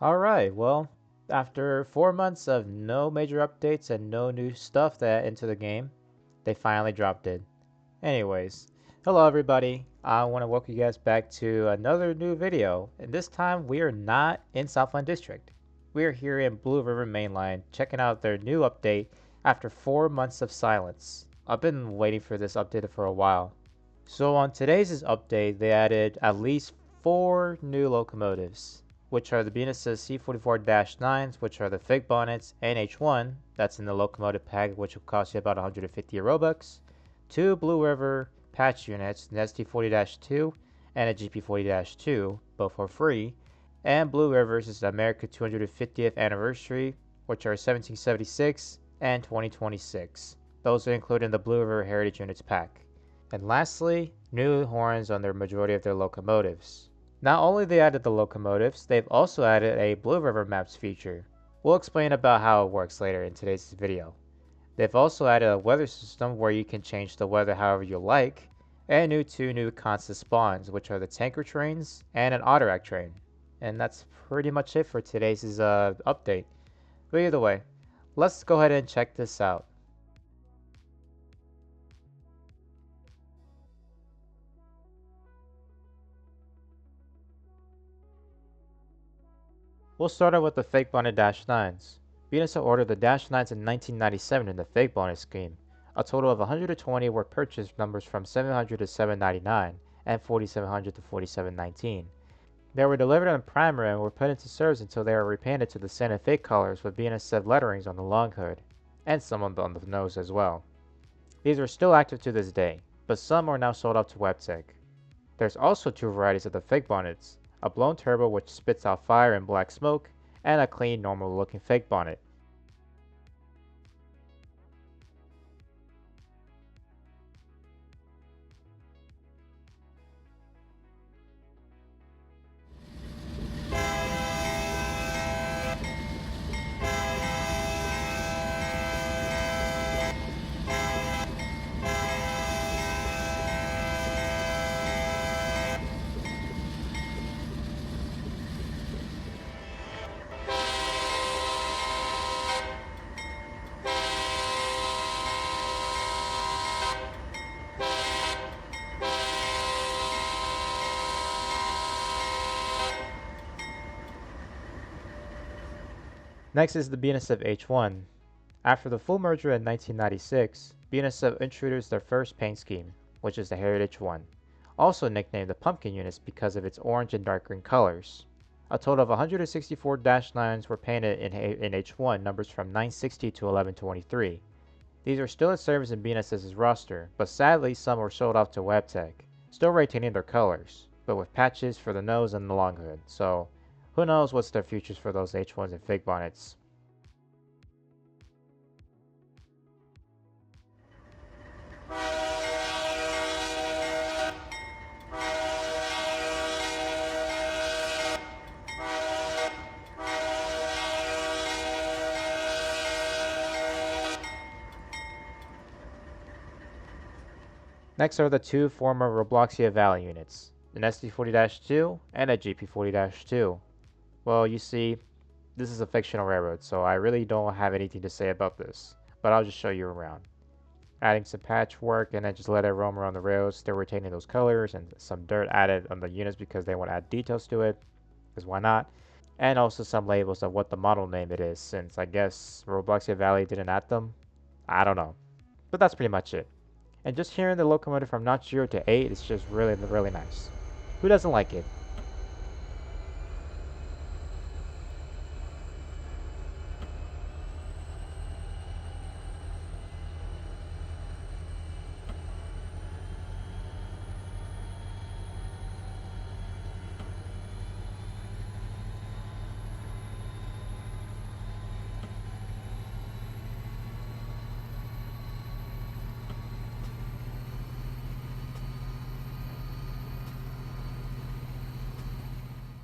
Alright, well, after 4 months of no major updates and no new stuff that into the game, they finally dropped it. Anyways, hello everybody. I want to welcome you guys back to another new video, and this time we are not in Southland District. We are here in Blue River Mainline checking out their new update after 4 months of silence. I've been waiting for this update for a while. So on today's update, they added at least 4 new locomotives, which are the Benesis C44-9s, which are the Fig Bonnets, and H1, that's in the locomotive pack, which will cost you about 150 Robux, 2 Blue River patch units, an ST40-2 and a GP40-2, both for free, and Blue Rivers is the America 250th anniversary, which are 1776 and 2026. Those are included in the Blue River Heritage Units pack. And lastly, new horns on the majority of their locomotives. Not only they added the locomotives, they've also added a Blue River Maps feature. We'll explain about how it works later in today's video. They've also added a weather system where you can change the weather however you like, and two new constant spawns, which are the tanker trains and an autorack train. And that's pretty much it for today's update. But either way, let's go ahead and check this out. We'll start out with the Fake Bonnet Dash 9s. BNSF ordered the Dash 9s in 1997 in the Fake Bonnet scheme. A total of 120 were purchased, numbers from 700 to 799 and 4700 to 4719. They were delivered on primer and were put into service until they were repainted to the Santa Fe colors with BNSF letterings on the long hood, and some on the nose as well. These are still active to this day, but some are now sold out to WebTech. There's also 2 varieties of the Fake Bonnets, a blown turbo which spits out fire and black smoke, and a clean, normal looking fake bonnet. Next is the BNSF H1. After the full merger in 1996, BNSF introduced their first paint scheme, which is the Heritage 1, also nicknamed the Pumpkin Units because of its orange and dark green colors. A total of 164 9s were painted in H1, numbers from 960 to 1123. These are still in service in BNSS's roster, but sadly some were sold off to WebTech, still retaining their colors, but with patches for the nose and the long hood, so who knows what's their futures for those H1s and Fig Bonnets. Next are the 2 former Robloxia Valley units, an SD40-2 and a GP40-2. Well, you see, this is a fictional railroad, so I really don't have anything to say about this, but I'll just show you around. Adding some patchwork and then just let it roam around the rails, still retaining those colors, and some dirt added on the units because they want to add details to it, because why not? And also some labels of what the model name it is, since I guess Robloxia Valley didn't add them. I don't know. But that's pretty much it. And just hearing the locomotive from notch 0 to 8 is just really nice. Who doesn't like it?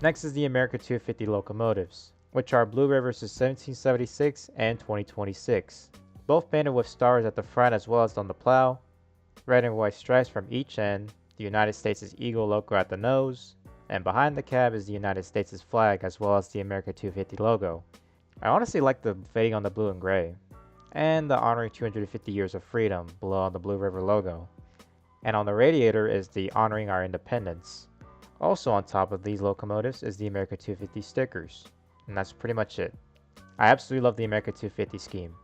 Next is the America 250 locomotives, which are Blue Rivers' 1776 and 2026, both painted with stars at the front as well as on the plow, red and white stripes from each end, the United States' eagle logo at the nose, and behind the cab is the United States' flag as well as the America 250 logo. I honestly like the fading on the blue and gray, and the honoring 250 years of freedom below on the Blue River logo. And on the radiator is the honoring our independence. Also on top of these locomotives is the America 250 stickers, and that's pretty much it. I absolutely love the America 250 scheme.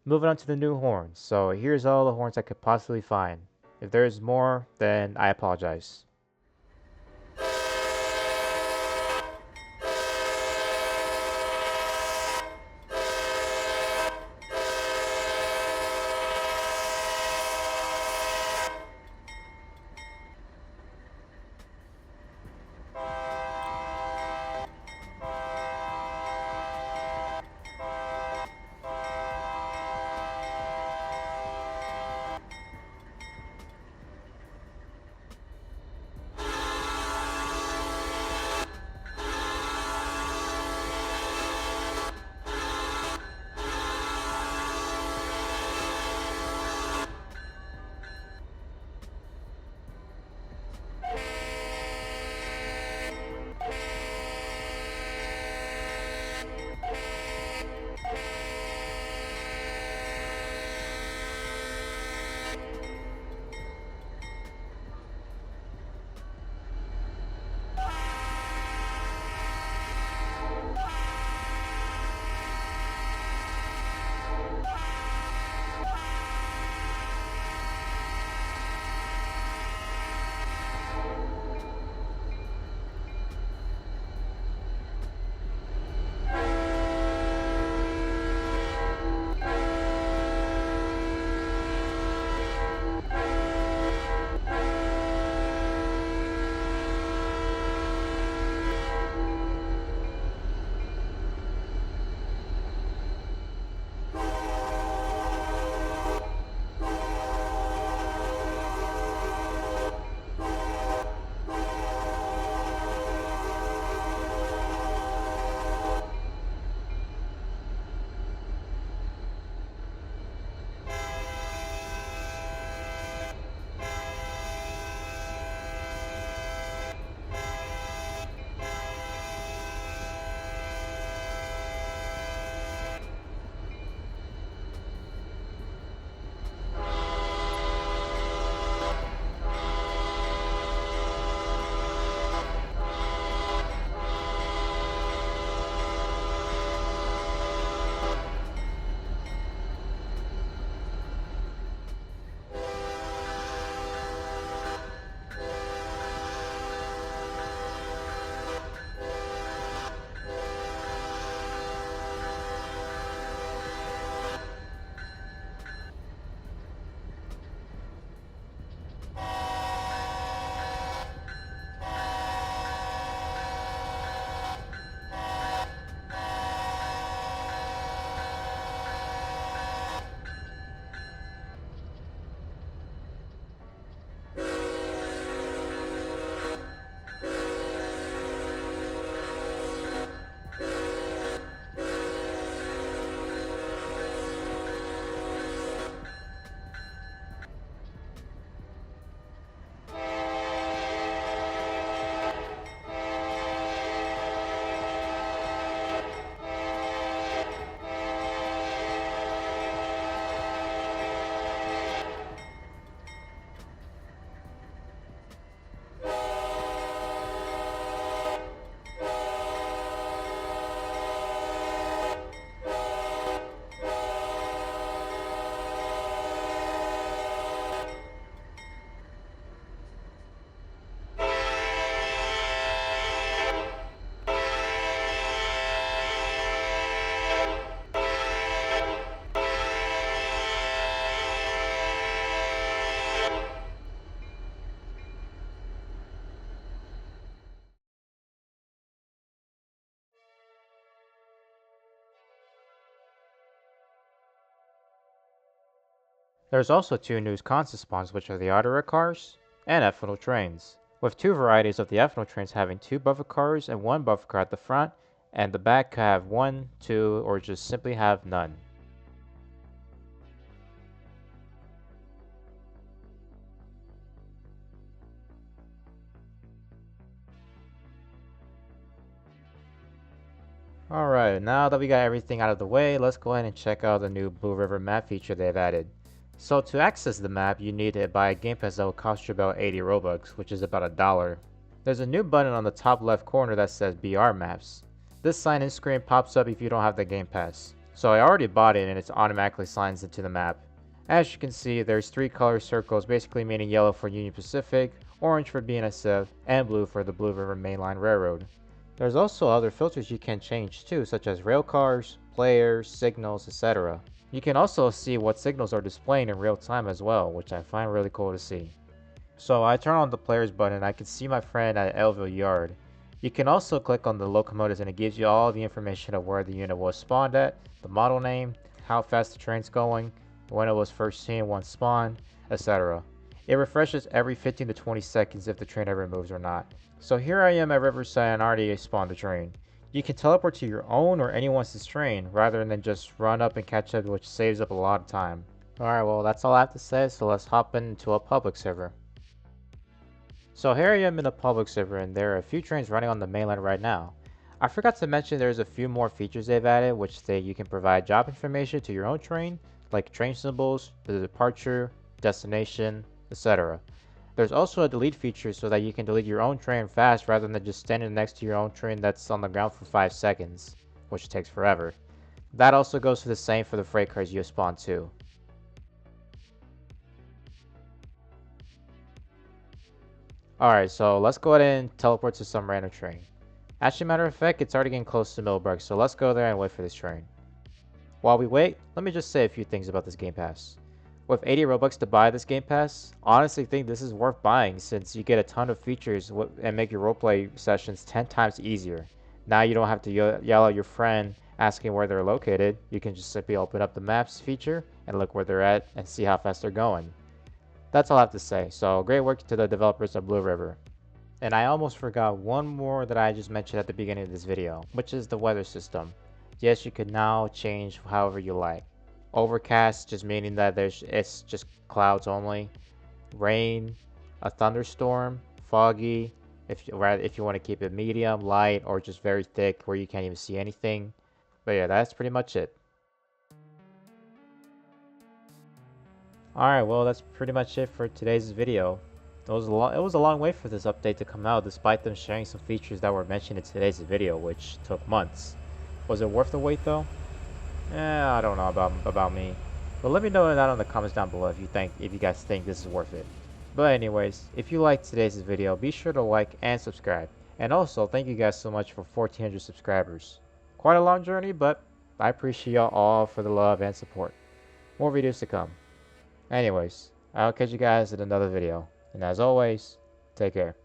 Moving on to the new horns. So here's all the horns I could possibly find. If there's more, then I apologize. There's also two new constant spawns, which are the Autoret cars and ethanol trains, with two varieties of the ethanol trains having two buffer cars and one buffer car at the front, and the back can have one, two, or just simply have none. Alright, now that we got everything out of the way, let's go ahead and check out the new Blue River map feature they've added. So to access the map, you need to buy a game pass that will cost you about 80 Robux, which is about $1. There's a new button on the top left corner that says BR Maps. This sign-in screen pops up if you don't have the game pass. So I already bought it and it automatically signs into the map. As you can see, there's three color circles, basically meaning yellow for Union Pacific, orange for BNSF, and blue for the Blue River Mainline Railroad. There's also other filters you can change too, such as rail cars, players, signals, etc. You can also see what signals are displaying in real time as well, which I find really cool to see. So I turn on the players button and I can see my friend at Elville Yard. You can also click on the locomotives and it gives you all the information of where the unit was spawned at, the model name, how fast the train's going, when it was first seen once spawned, etc. It refreshes every 15 to 20 seconds if the train ever moves or not. So here I am at Riverside and already spawned the train. You can teleport to your own or anyone's train rather than just run up and catch up, which saves up a lot of time. Alright, well that's all I have to say, so let's hop into a public server. So here I am in a public server and there are a few trains running on the mainline right now. I forgot to mention there's a few more features they've added, which you can provide job information to your own train, like train symbols, the departure, destination, etc. There's also a delete feature so that you can delete your own train fast rather than just standing next to your own train that's on the ground for 5 seconds, which takes forever. That also goes for the same for the freight cars you spawn too. Alright, so let's go ahead and teleport to some random train. Actually, matter of fact, it's already getting close to Millburg, so let's go there and wait for this train. While we wait, let me just say a few things about this Game Pass. With 80 Robux to buy this Game Pass, honestly think this is worth buying since you get a ton of features and make your roleplay sessions 10 times easier. Now you don't have to yell at your friend asking where they're located. You can just simply open up the maps feature and look where they're at and see how fast they're going. That's all I have to say, so great work to the developers of Blue River. And I almost forgot one more that I just mentioned at the beginning of this video, which is the weather system. Yes, you can now change however you like. Overcast, just meaning that it's just clouds only. Rain, a thunderstorm, foggy, if you want to keep it medium, light, or just very thick where you can't even see anything. But yeah, that's pretty much it. Alright, well that's pretty much it for today's video. It was a long wait for this update to come out despite them sharing some features that were mentioned in today's video, which took months. Was it worth the wait though? I don't know about me. But let me know that in the comments down below if you guys think this is worth it. But anyways, if you liked today's video, be sure to like and subscribe. And also, thank you guys so much for 1,400 subscribers. Quite a long journey, but I appreciate y'all all for the love and support. More videos to come. Anyways, I'll catch you guys in another video. And as always, take care.